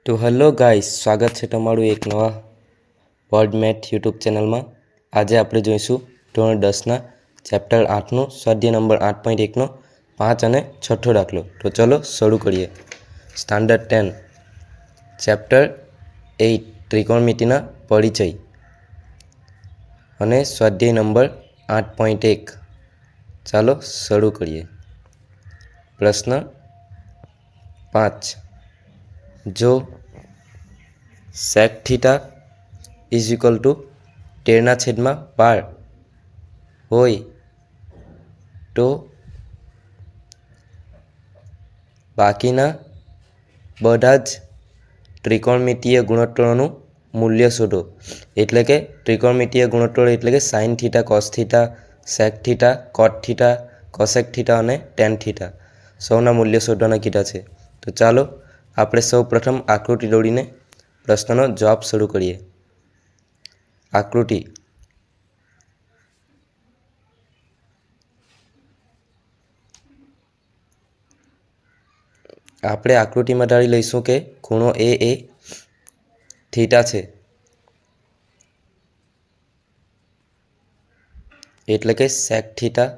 તો hello guys, સ્વાગત છે તમારું એક નવા વર્ડ મેથ યુટ્યુબ ચેનલમાં. આજે આપણે જોઈશું ધોરણ 10ના ચેપ્ટર 8નું સ્વાધ્યાય નંબર 8.1નો 5 અને 6થો દાખલો. તો ચલો શરૂ કરીએ. સ્ટાન્ડર્ડ 10 ચેપ્ટર 8 ત્રિકોણમિતિના પરિચય અને સ્વાધ્યાય નંબર 8.1. ચાલો શરૂ કરીએ. પ્રશ્ન 5. જો sec theta is equal two 13/12 હોય તો બાકીના બધા જ ત્રિકોણમિતિય ગુણોત્તરોનું મૂલ્ય શોધો. એટલે કે ત્રિકોણમિતિય ગુણોત્તરો એટલે કે sine theta, cos theta, sec theta, cot theta, cosec theta અને ટેન થીટા સૌના મૂલ્ય શોધવાના કીધા છે. તો ચાલો આપણે સૌ પ્રથમ આકૃતિ દોરીને પ્રશ્નનો જવાબ શરૂ કરીએ. આકૃતિ. આપણે આકૃતિમાં ધારી લઈશું કે ખૂણો એ થીટા છે. એટલે કે sec theta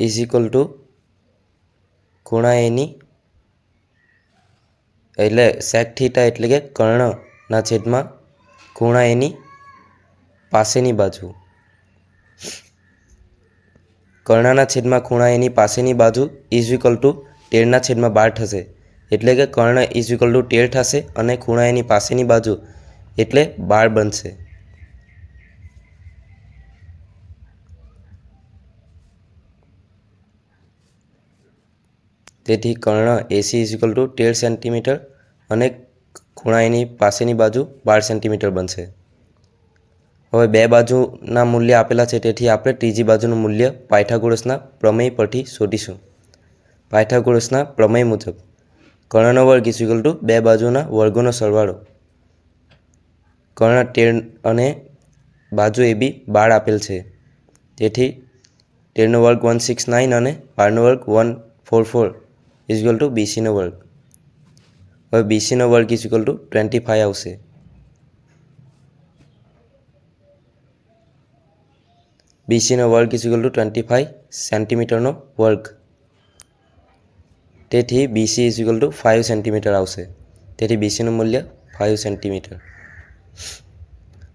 is equal to ખૂણા એની એટલે સેક થીટા એટલે કે કર્ણના છેદમાં ખૂણા એની પાસેની બાજુ. કર્ણના છેદમાં ખૂણા એની પાસેની બાજુ ઇઝ ઇક્વલ ટુ 13/12 થશે. એટલે કે કર્ણ ઇઝ ઇક્વલ ટુ 13 થશે અને ખૂણા એની પાસેની બાજુ એટલે 12 બનશે. તેથી કર્ણ AC is equal to 13 centimetre અને ખૂણા એની પાસેની બાજુ 12 સેન્ટીમીટર બનશે. હવે બે બાજુના મૂલ્ય આપેલા છે, તેથી આપણે ત્રીજી બાજુનું મૂલ્ય પાયથાગોરસના પ્રમેય પરથી શોધીશું. પાયથાગોરસના પ્રમેય મુજબ કર્ણનો વર્ગ ઇઝ ઇક્વલ ટુ બે બાજુના વર્ગોનો સરવાળો. કર્ણ 13 અને બાજુ એ બી 12 આપેલ છે, તેથી 13નો વર્ગ 169 અને 12નો વર્ગ 144 ઇઝ ઇક્વલ ટુ બીસીનો વર્ગ. હવે બીસીનો વર્ગ ઇઝ ઇક્વલ ટુ 25 આવશે. બીસીનો વર્ગ ઇઝ ઇક્વલ ટુ 25 સેન્ટીમીટરનો વર્ગ. તેથી BC is equal two 5 centimetre આવશે. તેથી બીસીનું મૂલ્ય 5 સેન્ટીમીટર.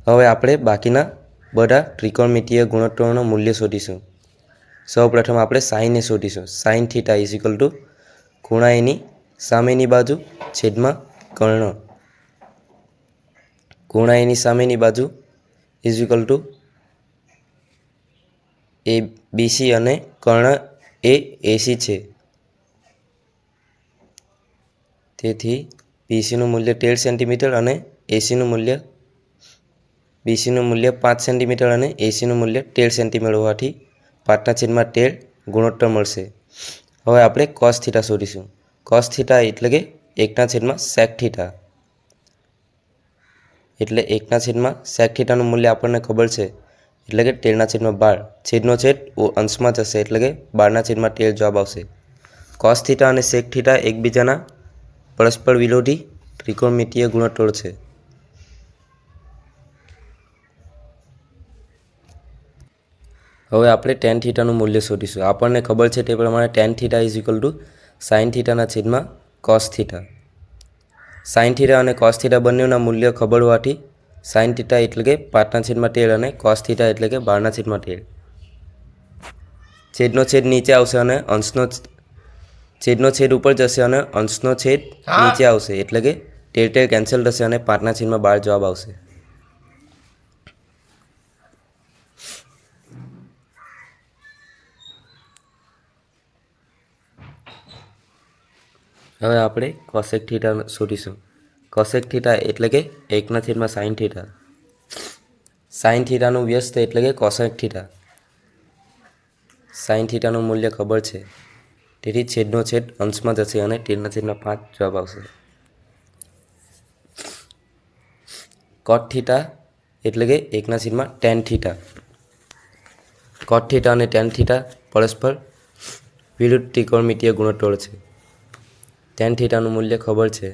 હવે આપણે બાકીના બધા ત્રિકોણમિતિય ગુણોત્તરોનું મૂલ્ય શોધીશું. સૌ પ્રથમ આપણે સાઇનને શોધીશું. Sine theta is equal to ખૂણા એની સામેની બાજુ છેદમાં કર્ણ. ખૂણા એની સામેની બાજુ is equal two A BC અને કર્ણ એ એસી છે. તેથી બીસીનું મૂલ્ય 13 સેન્ટીમીટર અને એસીનું મૂલ્ય બીસીનું મૂલ્ય 5 સેન્ટીમીટર અને એસીનું મૂલ્ય 13 સેન્ટીમીટર હોવાથી 5/13 ગુણોત્તર મળશે. હવે આપણે કોસ થીટા શોધીશું. કોસ થીટા એટલે કે 1/sec થીટા. એટલે 1/sec થીટાનું મૂલ્ય આપણને ખબર છે, એટલે કે 13/12. છેદનો છેદ અંશમાં જશે, એટલે કે 12/13 જવાબ આવશે. કોસ થીટા અને સેક થીટા એકબીજાના પરસ્પર વિરોધી ત્રિકોણમિતિય ગુણોત્તરો છે. હવે આપણે ટેન થીટાનું મૂલ્ય શોધીશું. આપણને ખબર છે તે પ્રમાણે tan theta is equal to sine થીટાના છેદમાં કોસ થીટા. સાઇન થીટા અને કોસ થીટા બંનેના મૂલ્ય ખબર હોવાથી સાઇન થીટા એટલે કે 5/13 અને કોસ થીટા એટલે કે 12/13. છેદનો છેદ નીચે આવશે અને છેદનો છેદ ઉપર જશે અને અંશનો છેદ નીચે આવશે, એટલે કે 13 કેન્સલ થશે અને 5/12 જવાબ આવશે. હવે આપણે કોસેક થીટા શોધીશું. કોસેક થીટા એટલે કે 1/sin થીટા. સાઇન થીટાનું વ્યસ્ત એટલે કે કોસેક થીટા. સાઇન થીટાનું મૂલ્ય ખબર છે, તેથી છેદનો છેદ અંશમાં જશે અને 13/5 જવાબ આવશે. કોટ થીટા એટલે કે 1/tan થીટા. કોટ થીટા અને ટેન થીટા પરસ્પર વિરુદ્ધ ત્રિકોણમિતિય ગુણોત્તરો છે, tan થીટાનું મૂલ્ય ખબર છે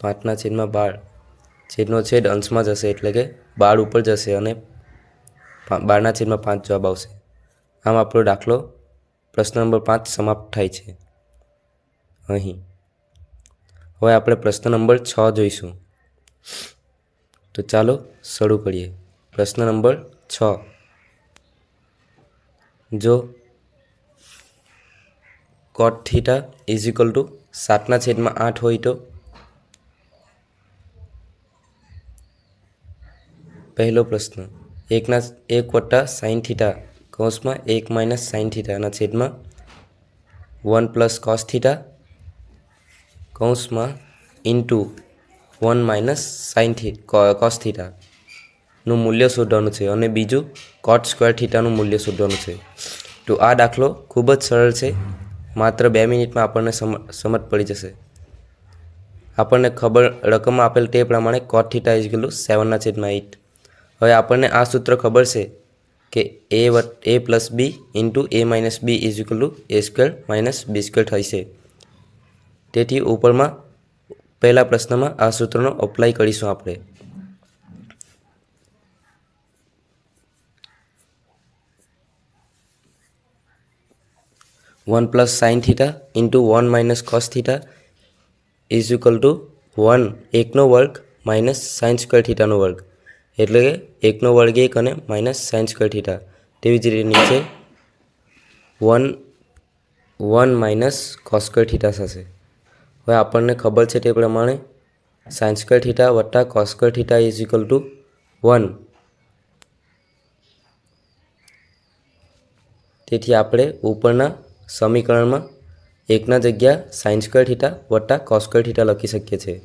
5/12 છેદનો છેદ અંશમાં જશે એટલે કે 12 ઉપર જશે અને 12/5 જવાબ આવશે. આમ આપણો દાખલો પ્રશ્ન નંબર 5 સમાપ્ત થાય છે અહીં. હવે આપણે પ્રશ્ન નંબર 6 જોઈશું. તો ચાલો શરૂ કરીએ. પ્રશ્ન નંબર 6. જો cot theta is equal two 7/8 હોય તો પહેલો પ્રશ્ન 1 + sin થીટા કૌંસમાં 1 - sin થીટાના છેદમાં 1 + cos થીટા કૌંસમાં ઇન્ટુ 1 - sin cos થીટાનું મૂલ્ય શોધવાનું છે અને બીજું cot સ્ક્વેર થીટાનું મૂલ્ય શોધવાનું છે. તો આ દાખલો ખૂબ જ સરળ છે. માત્ર 2 મિનિટમાં આપણને સમજ પડી જશે. આપણને રકમ આપેલ તે પ્રમાણે cot theta is equal two 7/8. હવે આપણને આ સૂત્ર ખબર છે કે a + b into a - b is equal two a² - b² થશે. તેથી ઉપરમાં પહેલા પ્રશ્નમાં આ સૂત્રનો અપ્લાય કરીશું આપણે. One plus sine theta into 1 - cos theta is equal to 1 1 वर्ग माइनस साइन स्क्वेर थीटा वर्ग एटले के 1 वर्ग 1 અને માઇનસ સાइन स्क्वेर थीटा. તેવી જ રીતે નીચે 1 માઇનસ cos સ્ક્વેર થીટા થશે. હવે આપણને ખબર છે તે પ્રમાણે સાइन स्क्वेर थीटा વત્તા cos square theta is equal two 1. તેથી આપણે ઉપરના સમીકરણમાં 1 જગ્યા સાइन स्क्वेर थीटा વત્તા cos स्क्वेर थीटा લખી શકીએ છીએ.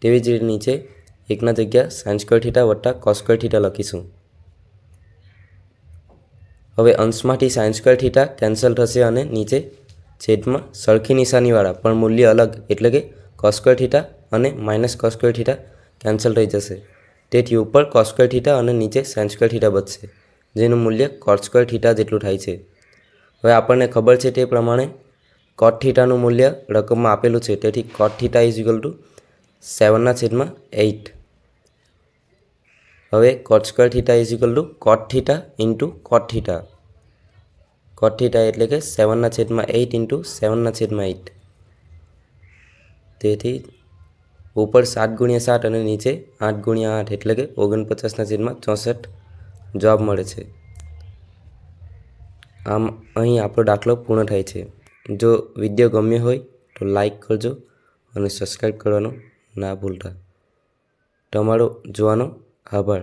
તેવી જ રીતે નીચે 1 જગ્યા સાइन स्क्वेर थीटा વત્તા cos स्क्वेर थीटा લખીશું. હવે અંશમાંથી સાइन स्क्वेर थीटा કેન્સલ થશે અને નીચે છેદમાં સરખી નિશાનીવાળા પણ મૂલ્ય અલગ એટલે કે cos स्क्वेर थीटा અને minus cos square theta cancel થઈ જશે. તેથી ઉપર cos स्क्वेर थीटा અને નીચે साइन स्क्वेर थीटा બચશે, જેનું મૂલ્ય cot સ્ક્વેર થીટા જેટલું થાય છે. હવે આપણને ખબર છે તે પ્રમાણે cot થીટાનું મૂલ્ય રકમમાં આપેલું છે. તેથી cot theta is equal two 7/8. હવે cot square theta is equal two cot theta into cot theta. cot theta એટલે કે 7/8 ઇન્ટુ 7/8. તેથી ઉપર 7 × 7 અને નીચે 8 × 8 એટલે કે 49/64 જવાબ મળે છે. આમ અહીં આપણો દાખલો પૂર્ણ થાય છે. જો વિડીયો ગમ્યો હોય તો લાઈક કરજો અને સબસ્ક્રાઈબ કરવાનું ના ભૂલતા. તમારો જોવાનો આભાર.